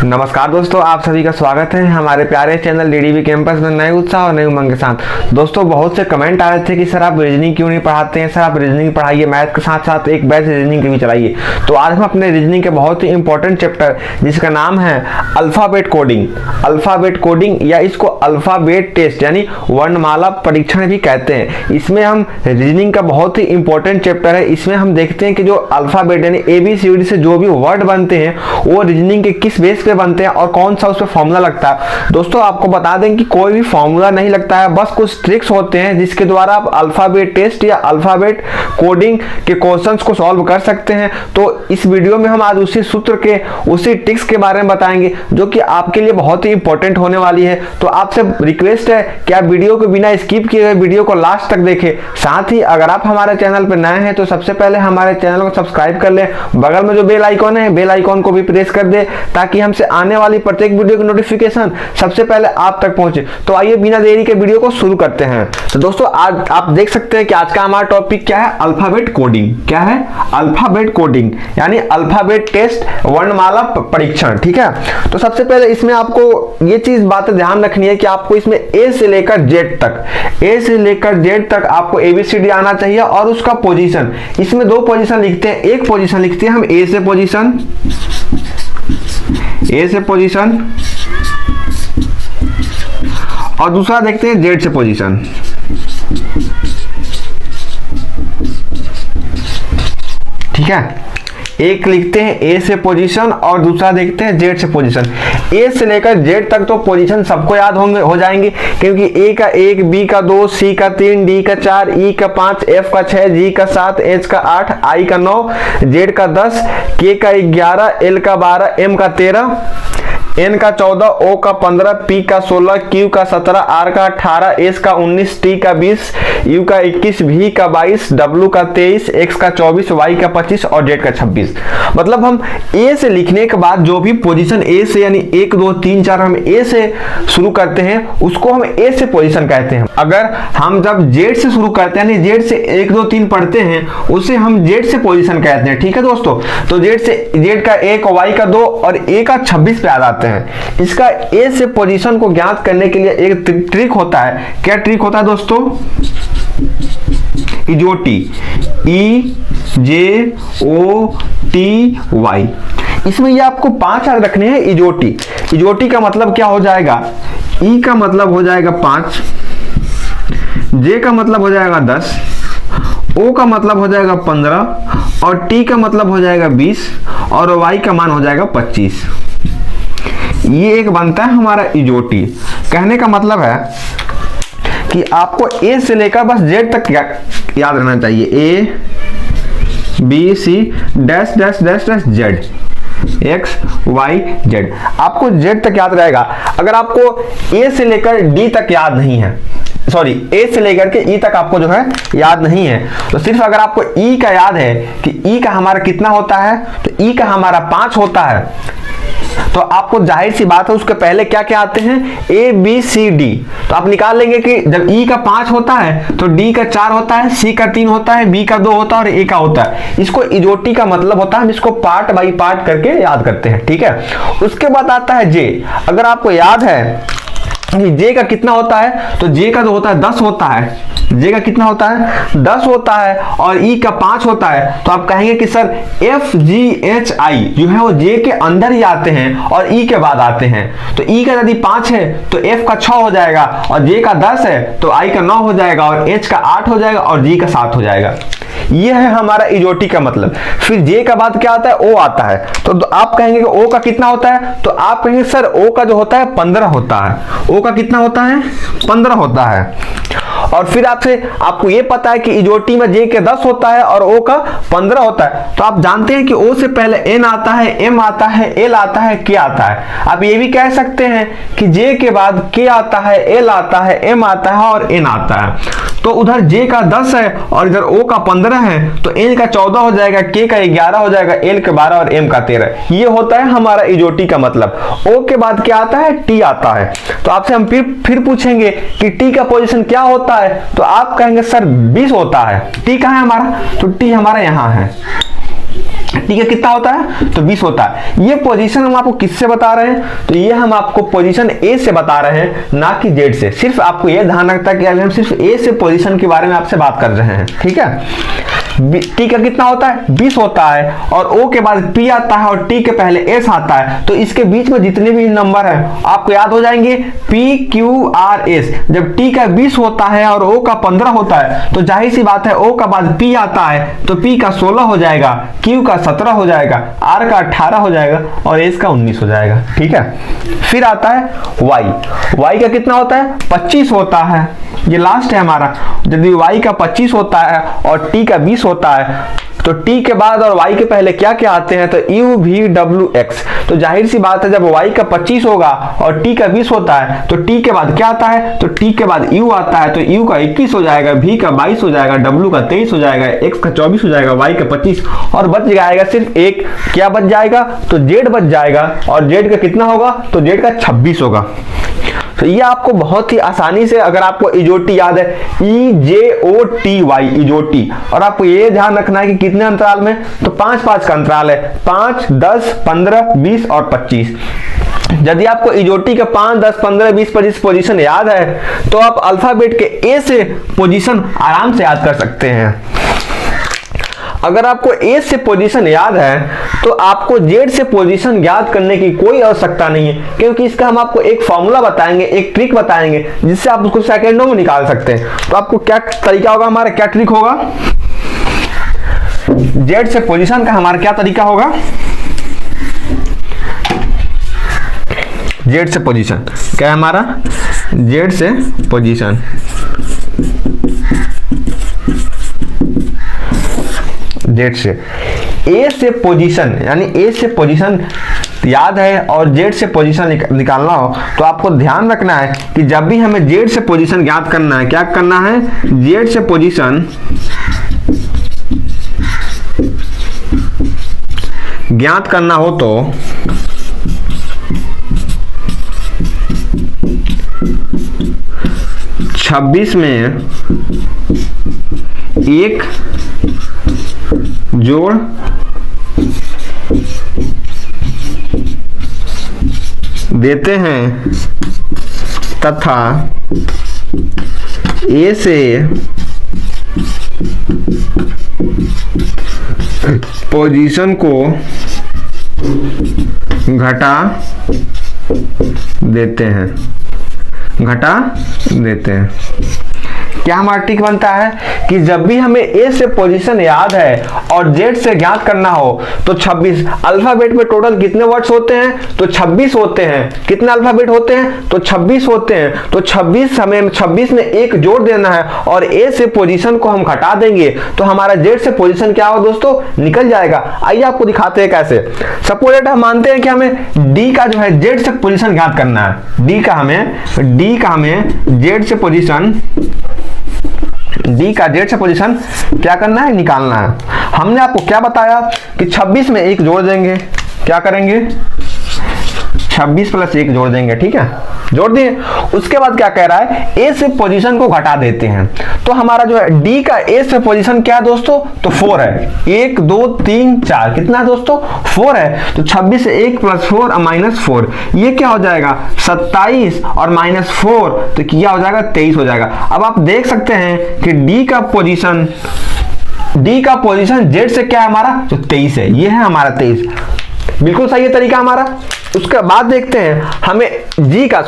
नमस्कार दोस्तों, आप सभी का स्वागत है हमारे प्यारे चैनल डीडीवी कैंपस में नए उत्साह और नई उमंग के साथ। दोस्तों, बहुत से कमेंट आ रहे थे कि सर आप रीजनिंग क्यों नहीं पढ़ाते हैं, सर आप रीजनिंग पढ़ाइए, मैथ के साथ साथ एक बैच रीजनिंग के भी चलाइए। तो आज हम अपने रीजनिंग के बहुत ही इंपॉर्टेंट चैप्टर जिसका नाम है अल्फाबेट कोडिंग या इसको अल्फाबेट टेस्ट यानी वर्णमाला परीक्षण भी कहते हैं। इसमें हम रीजनिंग का बहुत ही इंपॉर्टेंट चैप्टर है। इसमें हम देखते हैं कि जो अल्फाबेट यानी ABCD से जो भी वर्ड बनते हैं वो रीजनिंग के किस बेस पे बनते हैं और कौन सा उस पर फॉर्मूला लगता है। दोस्तों, आपको बता दें कि कोई भी फॉर्मूला नहीं लगता है, बस कुछ ट्रिक्स होते हैं जिसके द्वारा आप अल्फाबेट टेस्ट या अल्फाबेट कोडिंग के क्वेश्चंस को सॉल्व कर सकते हैं। तो इस वीडियो में हम आज उसी सूत्र के उसी ट्रिक्स के बारे में बताएंगे जो कि आपके लिए बहुत ही इंपॉर्टेंट होने वाली है। तो आपसे रिक्वेस्ट है कि आप वीडियो को बिना स्किप किए हुए वीडियो को लास्ट तक देखें। साथ ही अगर आप हमारे चैनल पर नए हैं तो सबसे पहले हमारे चैनल को सब्सक्राइब कर लें। बगल में जो बेल आइकॉन है, बेल आइकॉन को भी प्रेस कर दे ताकि हमसे आने वाली प्रत्येक वीडियो की नोटिफिकेशन सबसे पहले आप तक पहुंचे। तो आइए बिना देरी के वीडियो को शुरू करते हैं। तो दोस्तों, आज आप देख सकते हैं कि आज का हमारा टॉपिक क्या है, अल्फाबेट कोडिंग। क्या है? अल्फाबेट कोडिंग यानी अल्फाबेट टेस्ट वर्णमाला परीक्षण। ठीक है, तो सबसे पहले इसमें आपको ये चीज बातें ध्यान रखनी है कि आपको इसमें ए से लेकर जेड तक आपको ABCD आना चाहिए और उसका पोजीशन। इसमें दो पोजीशन लिखते हैं, एक पोजीशन लिखते हैं हम ए से पोजीशन और दूसरा देखते हैं जेड से पोजीशन। ठीक है, एक लिखते हैं ए से पोजीशन और दूसरा देखते हैं जेड से पोजीशन। ए से लेकर जेड तक तो पोजीशन सबको याद हो जाएंगे क्योंकि ए का 1, बी का 2, सी का 3, डी का 4, ई का 5, एफ का 6, जी का 7, एच का 8, आई का 9, जेड का 10, के का 11, एल का 12, एम का 13, एन का 14, ओ का 15, पी का 16, क्यू का 17, आर का 18, एस का 19, टी का 20, यू का 21, वी का 22, डब्ल्यू का 23, एक्स का 24, वाई का 25 और जेड का 26। मतलब हम ए से लिखने के बाद जो भी पोजीशन ए से यानी 1 2 3 4 हम ए से शुरू करते हैं उसको हम ए से पोजीशन कहते हैं। अगर हम जब जेड से शुरू करते हैं यानी जेड से 1 2 3 पढ़ते हैं उसे हम जेड से पोजीशन कहते हैं। ठीक है दोस्तों, तो जेड का 1, वाई का 2 और ए का 26 पे आ जाते हैं। इसका ए से पोजीशन को ज्ञात करने के लिए एक ट्रिक होता है। क्या ट्रिक होता है दोस्तों? इजोटी, EJOTY। इसमें ये आपको 5 अंक रखने हैं। इजोटी का मतलब क्या हो जाएगा? ई का मतलब हो जाएगा 5, जे का मतलब हो जाएगा 10, ओ का मतलब हो जाएगा 15 और टी का मतलब हो जाएगा 20 और वाई का मान हो जाएगा 25। ये एक बनता है हमारा इजोटी। कहने का मतलब है कि आपको ए से लेकर बस जेड तक याद रहना चाहिए। A B C dash dash dash dash Z, X Y Z, आपको जेड तक याद रहेगा। अगर आपको ए से लेकर डी तक याद नहीं है, सॉरी ए से लेकर के ई तक आपको जो है याद नहीं है, तो सिर्फ अगर आपको ई का याद है कि ई का हमारा कितना होता है, तो ई का हमारा 5 होता है, तो आपको जाहिर सी बात है उसके पहले क्या क्या आते हैं, ABCD। तो आप निकाल लेंगे कि जब ई का 5 होता है तो डी का 4 होता है, सी का 3 होता है, बी का 2 होता है और ए का होता है। इसको इजोटी का मतलब होता है। हम इसको पार्ट बाई पार्ट करके याद करते हैं। ठीक है, उसके बाद आता है जे। अगर आपको याद है जे का कितना होता है, तो जे का जो होता है 10 होता है। जे का कितना होता है? 10 होता है और ई का 5 होता है। तो आप कहेंगे कि सर FGHI जो है वो जे के अंदर ही आते हैं और ई के बाद आते हैं। तो ई का यदि 5 है तो F का 6 हो जाएगा और जे का 10 है तो आई का 9 हो जाएगा और H का 8 हो जाएगा और जी का 7 हो जाएगा। ये है हमारा इजोटी का मतलब। फिर जे का बाद क्या आता है? ओ आता है। तो आप कहेंगे कि ओ का कितना होता है, तो आप कहेंगे सर ओ का जो होता है 15 होता है। ओ का कितना होता है? 15 होता है। और फिर आपको ये पता है कि इजोटी में जे के 10 होता है और ओ का 15 होता है। तो आप जानते हैं कि ओ से पहले एन आता है, एम आता है, एल आता है, के आता है। आप ये भी कह सकते हैं कि जे के बाद के आता है, एल आता है, एम आता है और एन आता है। तो उधर जे का 10 है और इधर ओ का 15 है, तो एल का 14 हो जाएगा, के का 11 हो जाएगा, एल का 12 और एम का 13। ये होता है हमारा इजोटी का मतलब। ओ के बाद क्या आता है? टी आता है। तो आपसे हम फिर पूछेंगे कि टी का पोजीशन क्या होता है, तो आप कहेंगे सर 20 होता है। टी कहाँ है हमारा? तो टी हमारा यहाँ है। ठीक है, कितना होता है तो 20 होता है। ये पोजीशन हम आपको किससे बता रहे हैं, तो ये हम आपको पोजीशन ए से बता रहे हैं, ना कि जेड से। सिर्फ आपको ये ध्यान रखता है कि अभी हम सिर्फ ए से पोजीशन के बारे में आपसे बात कर रहे हैं। ठीक है, टी का कितना होता है 20 होता है, और ओ के बाद पी आता है और टी के पहले एस आता है, तो इसके बीच में जितने भी नंबर हैं आपको याद हो जाएंगे पी क्यू आर एस। जब टी का 20 होता है और ओ का 15 होता है तो जाहिर सी बात है ओ का बाद पी आता है तो पी का 16 हो जाएगा, क्यू का 17 हो जाएगा, आर का 18 हो जाएगा और एस का 19 हो जाएगा। ठीक है, फिर आता है वाई। वाई का कितना होता है 25 होता है, ये लास्ट है हमारा। यदि वाई का 25 होता है और टी का 20 होता है तो टी के बाद और वाई के पहले क्या क्या आते हैं, तो यू वी डब्ल्यू एक्स। तो जाहिर सी बात है जब वाई का 25 होगा और टी का 20 होता है तो टी के बाद क्या आता है, तो टी के बाद यू आता है, तो यू का 21 हो जाएगा, वी का 22 हो जाएगा, डब्ल्यू का 23 हो जाएगा, एक्स का 24 हो जाएगा, वाई का 25 और बच जाएगा सिर्फ एक, क्या बच जाएगा, तो जेड बच जाएगा। और जेड का कितना होगा, तो जेड का 26 होगा। तो ये आपको बहुत ही आसानी से, अगर आपको इजोटी याद है EJOTY इजोटी, और आपको ये ध्यान रखना है कि कितने अंतराल में, तो 5-5 का अंतराल है, 5, 10, 15, 20 और 25। यदि आपको इजोटी का 5, 10, 15, 20, 25 पोजीशन याद है तो आप अल्फाबेट के ए से पोजीशन आराम से याद कर सकते हैं। अगर आपको ए से पोजीशन याद है तो आपको जेड से पोजीशन याद करने की कोई आवश्यकता नहीं है, क्योंकि इसका हम आपको एक फॉर्मूला बताएंगे, एक ट्रिक बताएंगे जिससे आप उसको सेकेंडों में निकाल सकते हैं। तो आपको क्या तरीका होगा, हमारा क्या ट्रिक होगा, जेड से पोजीशन का हमारा क्या तरीका होगा, जेड से पोजीशन क्या है हमारा, जेड से पोजीशन, जेड से ए से पोजीशन, यानी ए से पोजीशन याद है और जेड से पोजीशन निकालना हो तो आपको ध्यान रखना है कि जब भी हमें जेड से पोजीशन याद करना है, क्या करना है, जेड से पोजीशन ज्ञात करना हो तो छब्बीस में एक जोड़ देते हैं तथा ए से पोजीशन को घटा देते हैं, घटा देते हैं। क्या हमारा ट्रिक बनता है कि जब भी हमें ए से पोजीशन याद है और जेड से ज्ञात करना हो तो 26, अल्फाबेट में टोटल कितने वर्ड्स होते हैं, तो 26 होते हैं। कितने अल्फाबेट होते हैं, तो 26 होते हैं। तो 26 हमें 26 में एक जोड़ देना है और ए से पोजीशन को हम घटा देंगे तो हमारा जेड से पोजीशन क्या होगा दोस्तों, निकल जाएगा। आइए आपको दिखाते हैं कैसे। सपोज हम मानते हैं कि हमें डी का जो है जेड से पोजीशन ज्ञात करना है, डी का हमें जेड से पोजीशन, डी का जेड से पोजीशन क्या करना है, निकालना है। हमने आपको क्या बताया कि 26 में एक जोड़ देंगे, क्या करेंगे, 26 + 1 जोड़ देंगे। ठीक है, जोड़ दिए। उसके बाद क्या कह रहा है, ए से पोजीशन को घटा देते हैं। तो हमारा जो है डी का ए से पोजीशन क्या है दोस्तों, तो 4 है। 1 2 3 4 कितना है दोस्तों, 4 है। तो 26 से 1 + 4 -4, ये क्या हो जाएगा 27 और -4 तो क्या हो जाएगा 23 हो जाएगा। अब आप देख सकते हैं कि डी का पोजीशन जेड से क्या है हमारा, तो 23 है। ये है हमारा 23, बिल्कुल सही है तरीका हमारा। उसके बाद देखते हैं हमें जी का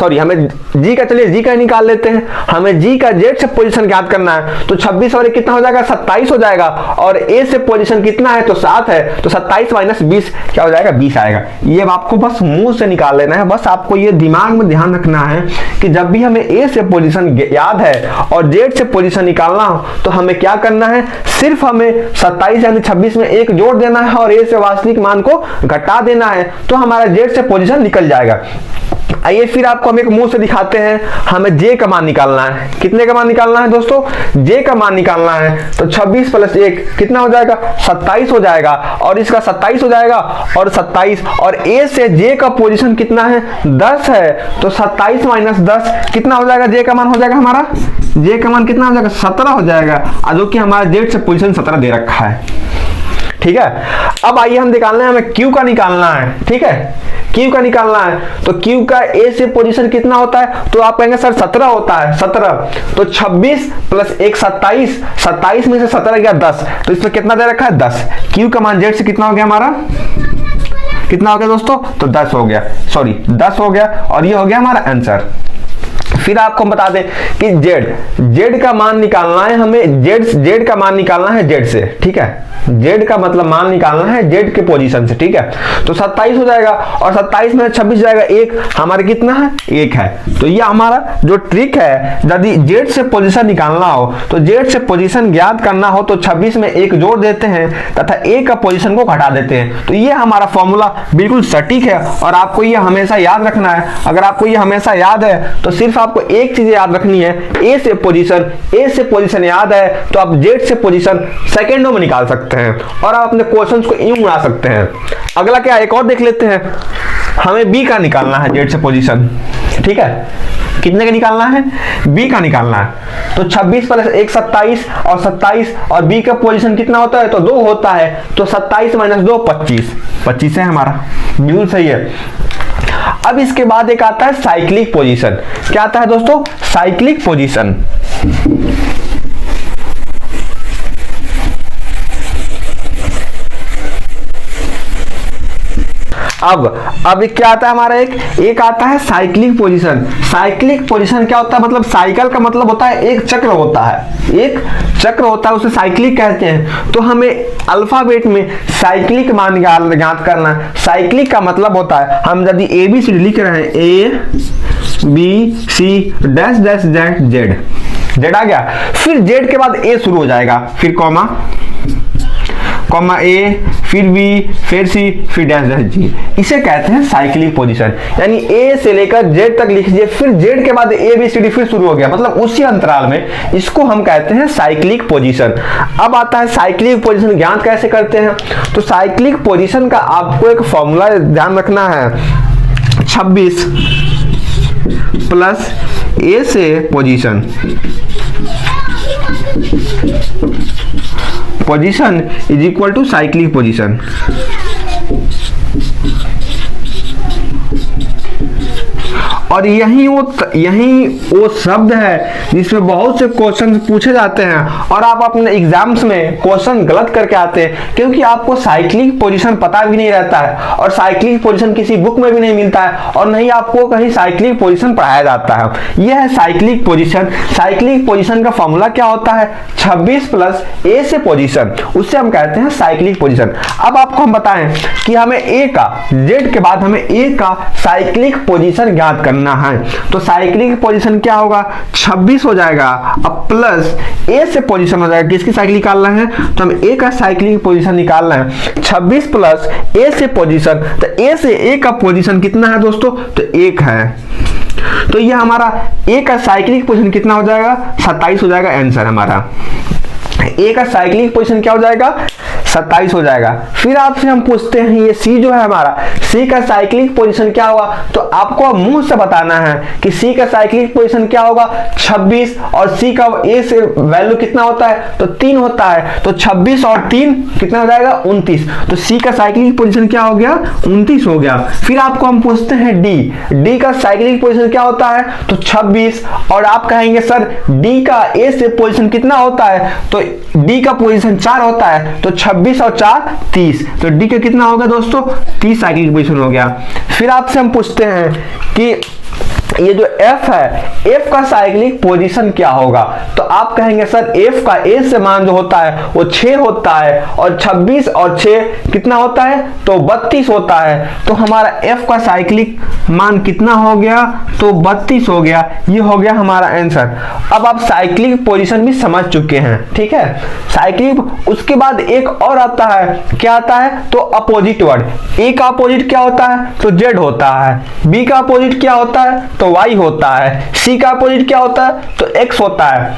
चलिए जी का निकाल लेते हैं। हमें जी का जेड से पोजीशन ज्ञात करना है तो 26 और कितना हो जाएगा, 27 हो जाएगा। और ए से पोजीशन कितना है, तो 7 है। तो 27 - 20 क्या हो जाएगा, 20 आएगा। ये आपको बस मुंह से निकाल लेना है। बस आपको ये दिमाग में ध्यान रखना है कि जब भी हमें ए से पोजीशन याद है और जेड से पोजीशन निकालना हो तो हमें क्या करना है, सिर्फ हमें 27 यानी 26 में एक जोड़ देना है और ए से वास्तविक मान को घटा देना है तो हमारा जेड से पोजीशन निकल जाएगा। आइए फिर आपको हम एक मुंह से दिखाते हैं। हमें जे का मान निकालना है। कितने का मान निकालना है दोस्तों, जे का मान निकालना है। तो 26 + 1 कितना हो जाएगा, 27 हो जाएगा। और इसका 27 हो जाएगा और 27, और ए से जे का पोजीशन कितना है, 10 है। तो 27 - 10 कितना हो जाएगा, जे का मान हो जाएगा हमारा, जे का मान कितना हो जाएगा, 17 हो जाएगा। जो कि हमारा जेड से पोजीशन 17 दे रखा है। ठीक है। अब आइए हम निकालना है, हमें Q का निकालना है, ठीक है, Q का निकालना है। तो Q का A से पोजीशन कितना होता है, तो आप कहेंगे सर 17 होता है, 17, तो 26 प्लस 1 27, 27 में से 17 गया 10, तो इसमें कितना दे रखा है 10। Q का मान Z से कितना हो गया हमारा, कितना हो गया दोस्तों, तो 10 हो गया, सॉरी 10 हो गया, और ये हो गया हमारा आंसर। फिर आपको हम बता दें कि Z का मान निकालना है हमें, Z का मान निकालना है Z से, ठीक है, Z का मतलब मान निकालना है Z के पोजीशन से, ठीक है। तो 27 हो जाएगा, और 27 में 26 जाएगा 1, हमारे कितना है 1 है। तो ये हमारा जो ट्रिक है, यदि Z से पोजीशन निकालना हो, तो Z से पोजीशन ज्ञात करना हो तो 26 में 1 जोड़ देते हैं तथा A का पोजीशन को घटा देते हैं। तो ये हमारा फॉर्मूला बिल्कुल सटीक है, और आपको ये हमेशा याद रखना है। अगर आपको ये हमेशा याद है तो सिर्फ आपको एक चीज याद रखनी है, A से पोजीशन याद है तो आप Z से पोजीशन सेकेंडों में निकाल सकते हैं, और आप अपने क्वेश्चंस को यूं उड़ा सकते हैं। अगला क्या, एक और देख लेते हैं, हमें B का निकालना है Z से पोजीशन, ठीक है, कितने का निकालना है, B का निकालना है। तो 26 प्लस 1 27, और 27, और B का पोजीशन कितना होता है, तो 2 होता है, तो 27 माइनस 2 25 है हमारा, बिल्कुल सही है। अब इसके बाद एक आता है साइक्लिक पोजीशन। क्या आता है दोस्तों, साइक्लिक पोजीशन। अब क्या आता है हमारा, एक आता है साइक्लिक पोजीशन। साइक्लिक पोजीशन क्या होता है, मतलब साइकिल का मतलब होता है एक चक्र होता है, एक चक्र होता है, उसे साइक्लिक कहते हैं। तो हमें अल्फाबेट में साइक्लिक मान ज्ञात करना है। साइक्लिक का मतलब होता है, हम यदि ABCD लिख रहे हैं, ABC डैश डैश Z आ गया, फिर Z के बाद A शुरू हो जाएगा, फिर कॉमा A, फिर B, फिर C, फिर डैश डैश G, इसे कहते हैं साइक्लिक पोजीशन। यानी A से लेकर Z तक लिख लीजिए, फिर Z के बाद ABCD फिर शुरू हो गया, मतलब उसी अंतराल में, इसको हम कहते हैं साइक्लिक पोजीशन। अब आता है साइक्लिक पोजीशन ज्ञात कैसे करते हैं। तो साइक्लिक पोजीशन का आपको एक फॉर्मूला ध्यान रखना है, 26 प्लस A से position is equal to cyclic position. और यही वो शब्द है जिसमें बहुत से क्वेश्चन पूछे जाते हैं, और आप अपने एग्जाम्स में क्वेश्चन गलत करके आते हैं, क्योंकि आपको साइक्लिक पोजीशन पता भी नहीं रहता है, और साइक्लिक पोजीशन किसी बुक में भी नहीं मिलता है, और नहीं आपको कहीं साइक्लिक पोजीशन पढ़ाया जाता है। यह है साइक्लिक पोजीशन। साइक्लिक पोजीशन का फॉर्मूला क्या होता है, 26 प्लस A से पोजीशन, उससे हम कहते हैं साइक्लिक पोजीशन। अब आपको हम बताएं कि हमें A का, Z के बाद हमें A का साइक्लिक पोजीशन ज्ञात करना है। तो साइक्लिक पोजीशन क्या होगा, 26 हो जाएगा, अब प्लस A से पोजीशन हो जाएगा, किसकी साइकिल निकालना है, तो हम A का साइक्लिक पोजीशन निकालना है। 26 प्लस A से पोजीशन, तो A से A का पोजीशन कितना है दोस्तों, तो 1 है। तो ये हमारा A का साइक्लिक पोजीशन कितना हो जाएगा, 27 हो जाएगा आंसर हमारा। A का साइक्लिक पोजीशन क्या हो जाएगा, 27 हो जाएगा। फिर आपसे हम पूछते हैं, ये C जो है हमारा, C का साइक्लिक पोजीशन क्या होगा, तो आपको मुंह से बताना है कि C का साइक्लिक पोजीशन क्या होगा, 26, और C का A से वैल्यू कितना होता है, तो 3 होता है, तो 26 और 3 कितना हो जाएगा, 29। तो C का साइक्लिक पोजीशन क्या हो गया, 29 हो गया। फिर आपको हम पूछते हैं D का साइक्लिक पोजीशन क्या होता है, तो 26, और आप कहेंगे सर D का A से पोजीशन कितना होता है, तो D का पोजीशन 4 होता है, तो 26 और 4 30, तो D का कितना होगा दोस्तों, 30 साइक्लिक पोजीशन हो गया। फिर आपसे हम पूछते हैं कि ये जो F है, F का साइक्लिक पोजीशन क्या होगा, तो आप कहेंगे सर F का A से मान जो होता है वो 6 होता है, और 26 और 6 कितना होता है, तो 32 होता है। तो हमारा F का साइक्लिक मान कितना हो गया, तो 32 हो गया। ये हो गया हमारा आंसर। अब आप साइक्लिक पोजीशन भी समझ चुके हैं, ठीक है। साइक्लिक, उसके बाद एक और आता है, क्या आता है, तो अपोजिट वर्ड। A का अपोजिट क्या होता है, तो Z होता है। B का अपोजिट क्या होता है, तो Y होता है। C का अपोजिट क्या होता है, तो X होता है।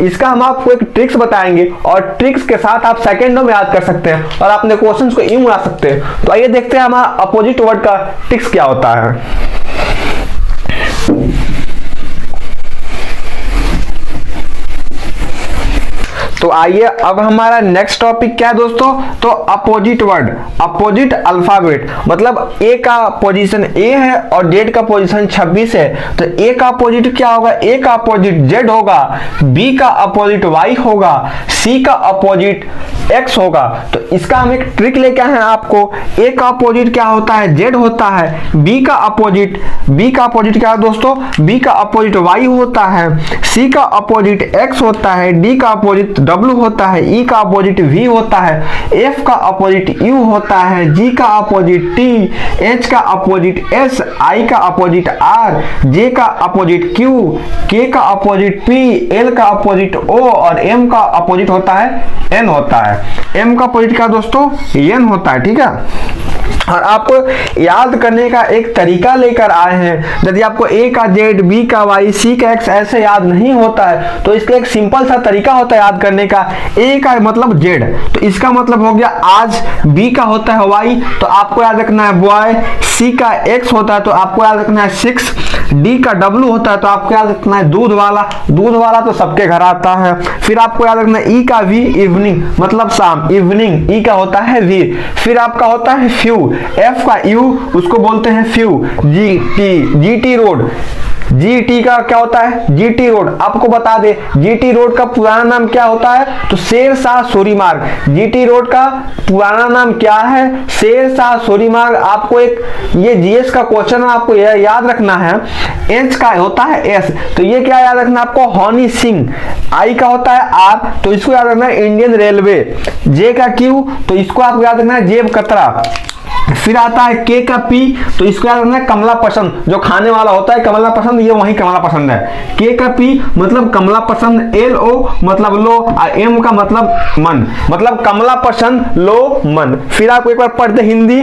इसका हम आपको एक ट्रिक्स बताएंगे, और ट्रिक्स के साथ आप सेकेंडों में याद कर सकते हैं, और अपने क्वेश्चंस को यूं बना सकते हैं। तो आइए देखते हैं हमारा अपोजिट वर्ड का ट्रिक्स क्या होता है। तो आइए अब हमारा नेक्स्ट टॉपिक क्या है दोस्तों, तो अपोजिट वर्ड, अपोजिट अल्फाबेट। मतलब ए का पोजीशन ए है और जेड का पोजीशन 26 है, तो ए का अपोजिट क्या होगा, ए का अपोजिट जेड होगा, बी का अपोजिट वाई होगा, सी का अपोजिट एक्स होगा। तो इसका हम एक ट्रिक लेके आए हैं आपको। ए का अपोजिट क्या होता है, जेड होता है। बी का अपोजिट क्या है दोस्तों, बी का अपोजिट वाई होता है। सी का अपोजिट एक्स होता है। डी का अपोजिट डब्ल्यू होता है। ई का अपोजिट वी होता है। एफ का अपोजिट यू होता है। जी का अपोजिट टी। एच का अपोजिट एस। आई का अपोजिट आर। जे का अपोजिट क्यू। के का अपोजिट पी। एल का अपोजिट ओ और एम का अपोजिट होता है एन होता है। एम का अपोजिट क्या दोस्तों, एन होता है, ठीक है। और आपको याद करने का एक तरीका लेकर आए हैं। यदि आपको ए का जेड, बी का वाई, सी का एक्स ऐसे याद नहीं होता है तो इसका एक सिंपल सा तरीका होता है याद करने का। ए का मतलब जेड, तो इसका मतलब हो गया आज। बी का होता है वाई, तो आपको याद रखना है बॉय। सी का एक्स होता है तो आपको याद रखना है 6। डी का डब्ल्यू होता है तो आपको याद रखना है दूध वाला। दूध वाला तो सबके घर आता है। फिर आपको याद रखना है ई का वी, इवनिंग मतलब शाम, इवनिंग। ई का होता है वी। फिर आपका होता है फ्यू, एफ का यू, उसको बोलते हैं few. G T, G T road, G T का क्या होता है, जी टी रोड। आपको बता दे जी टी रोड का पुराना नाम क्या होता है, तो शेर शाह सूरी मार्ग। जी टी रोड का पुराना नाम क्या है, शेर शाह सूरी मार्ग। आपको एक ये जीएस का क्वेश्चन है, आपको यह याद रखना है। एच का होता है एस, तो ये क्या याद रखना आपको, हनी सिंह। आई का होता है आर, तो इसको याद रखना है इंडियन रेलवे। जे का क्यू, तो इसको आपको याद रखना है जेब कतरा। फिर आता है के का पी, तो इसको याद रखना है कमला पसंद, जो खाने वाला होता है कमला पसंद, ये वही कमला पसंद है। के का पी मतलब कमला पसंद। एल ओ मतलब लो, और एम का मतलब मन, मतलब कमला पसंद लो मन। फिर आपको एक बार पढ़ते हिंदी।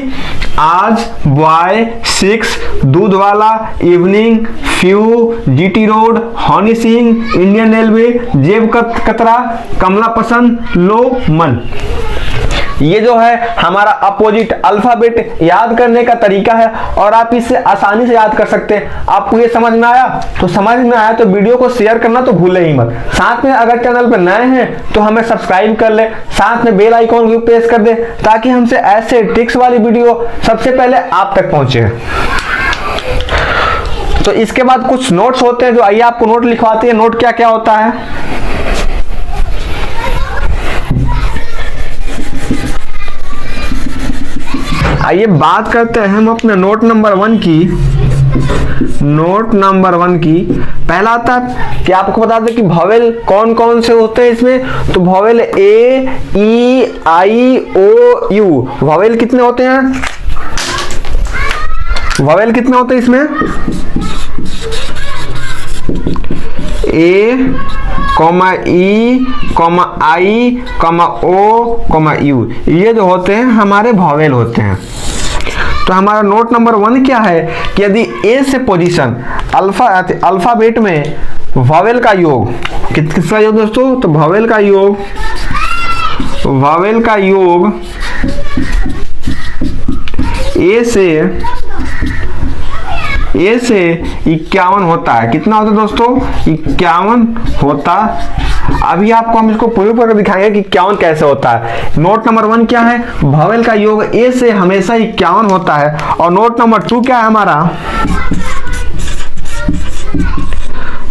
आज, बॉय, 6, दूध वाला, evening, few, GT road, Honey Singh, Indian railway, जेब कतरा, कमला पसंद, लो मन। ये जो है हमारा अपोजिट अल्फाबेट याद करने का तरीका है और आप इससे आसानी से याद कर सकते हैं। आपको ये समझ में आया, तो समझ में आया तो वीडियो को शेयर करना तो भूले ही मत। साथ में अगर चैनल पर नए हैं तो हमें सब्सक्राइब कर ले, साथ में बेल आइकॉन भी प्रेस कर दे ताकि हमसे ऐसे ट्रिक्स वाली वीडियो सबसे पहले आप तक पहुंचे। तो इसके बाद कुछ नोट्स होते हैं, जो आइए आपको नोट लिखवाते हैं। नोट क्या क्या होता है, आइए बात करते हैं हम अपने नोट नंबर 1 की। नोट नंबर 1 की पहला आता है कि आपको बता दें कि वॉवेल कौन कौन से होते हैं इसमें। तो vowel A, E, I, O, U. Vowel कितने होते हैं, वॉवेल कितने होते हैं इसमें, A, comma E, comma I, comma O, comma U. ये जो होते हैं हमारे वॉवेल होते हैं। तो हमारा नोट नंबर 1 क्या है कि यदि ए से पोजीशन अल्फाबेट में वॉवेल का योग, किसका योग दोस्तों, तो वॉवेल का योग, वॉवेल का योग ए से 51 होता है। कितना होता है दोस्तों, 51 होता। अभी आपको हम इसको प्रूव करके दिखाएंगे कि 51 कैसे होता है। नोट नंबर 1 क्या है, वॉवेल का योग ए से हमेशा 51 होता है। और नोट नंबर 2 क्या है हमारा,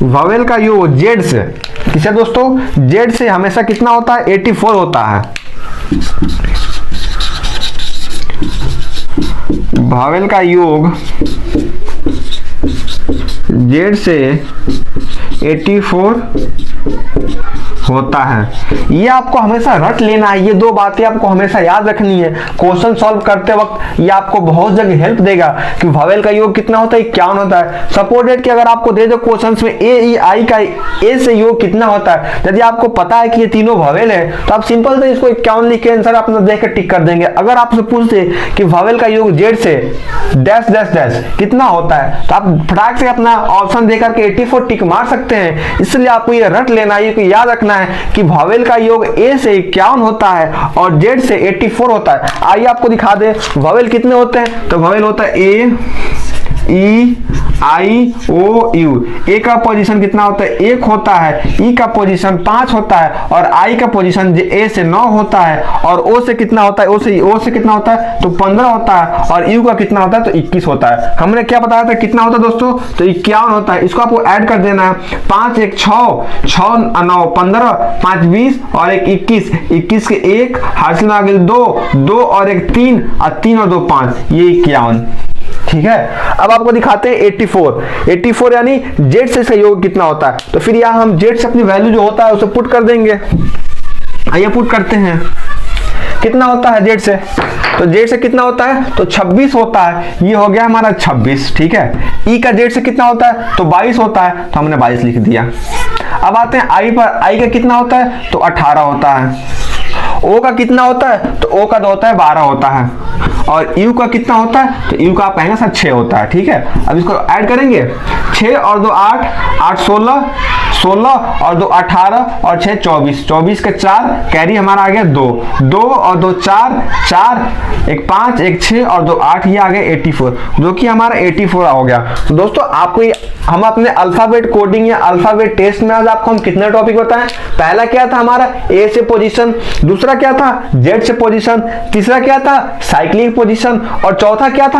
वॉवेल का योग जेड से, किसे दोस्तों, जेड से हमेशा कितना होता है, 84 होता है। वॉवेल का योग जेड से 84 होता है। ये आपको हमेशा रट लेना है, ये दो बातें आपको हमेशा याद रखनी है। क्वेश्चन सॉल्व करते वक्त ये आपको बहुत जगह हेल्प देगा कि वॉवेल का योग कितना होता है, 51 होता है। सपोर्टेड कि अगर आपको दे दो क्वेश्चंस में ए, ई, आई का ए से योग कितना होता है, यदि आपको पता है कि ये तीनों वॉवेल है तो आप सिंपल से इसको 51 लिख के आंसर अपना देख कर टिक कर देंगे। अगर आपसे पूछते कि वॉवेल का योग जेड से डैश डैश डैश कितना होता है, तो आप फटाक से अपना ऑप्शन देकर के 84 टिक मार सकते हैं। इसलिए आपको ये रट लेना है, ये याद रखना है कि वॉवेल का योग ए से 51 होता है और जेड से 84 होता है। आइए आपको दिखा दे वॉवेल कितने होते हैं। तो वॉवेल होता है ए, ई, आई ओ यू। ए का पोजीशन कितना होता है, 1 होता है। ई का पोजीशन 5 होता है और आई का पोजीशन ए से 9 होता है और ओ से कितना होता है, ओ से कितना होता है तो 15 होता है और यू का कितना होता है तो 21 होता है। हमने क्या बताया था कितना होता है दोस्तों, तो 51 होता है। इसको आपको ऐड कर देना है, 5 1 6, 6 9 15, 5 20 और 1 21, 21 के 1 हासिल में आ गए 2 और 1 3 और 3 और 2 5, ये 51। ठीक है, अब आपको दिखाते हैं 84 यानी जेड से इसका योग कितना होता है। तो फिर यहाँ हम जेड से अपनी वैल्यू जो होता है उसे पुट कर देंगे। आइए पुट करते हैं, कितना होता है जेड से, तो जेड से कितना होता है तो 26 होता है, ये हो गया हमारा 26। ठीक है, ई का जेड से कितना होता है तो 22 होता है, तो हमने 22 लिख दिया। अब आते हैं आई पर, आई का कितना होता है तो 18 होता है। ओ का कितना होता है तो ओ का जो होता है 12 होता है और यू का कितना होता है तो यू का आप कहेंगे सर 6 होता है। ठीक है, अब इसको ऐड करेंगे, 6 और 2 8, 8 16, 16 और 2 18 और 6 24, 24 के 4 कैरी हमारा आ गया 2 और 2 4, 4 1 5 1 6 और 2 8, ये आ गया 84, जो कि हमारा 84 हो गया। तो दोस्तों आपको हम अपने अल्फाबेट कोडिंग या अल्फाबेट टेस्ट में आज आपको हम कितने टॉपिक बताएं। पहला क्या था हमारा ए से पोजीशन, दूसरा क्या था जेड से पोजीशन, तीसरा क्या था साइक्लिक पोजीशन और चौथा क्या था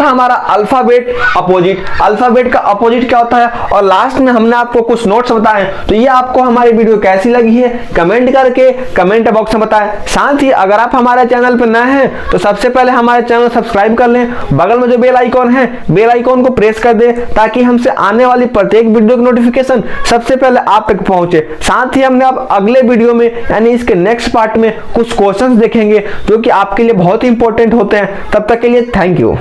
हमारा अल्फाबेट अपोजिट। अल्फाबेट का अपोजिट क्या होता है और लास्ट में हमने आपको कुछ नोट्स बताए। तो ये आपको हमारी वीडियो कैसी लगी है कमेंट करके कमेंट बॉक्स में बताएं। साथ ही अगर आप हमारे चैनल पर नए हैं तो सबसे पहले हमारे चैनल सब्सक्राइब कर लें, बगल में जो बेल आइकॉन है बेल आइकॉन को प्रेस कर दे ताकि हमसे आने वाली प्रत्येक वीडियो की नोटिफिकेशन सबसे पहले आप तक पहुंचे। साथ ही हमने अब अगले वीडियो में यानी इसके नेक्स्ट पार्ट में कुछ क्वेश्चंस देखेंगे जो कि आपके लिए बहुत ही इंपॉर्टेंट होते हैं। तब तक के लिए थैंक यू।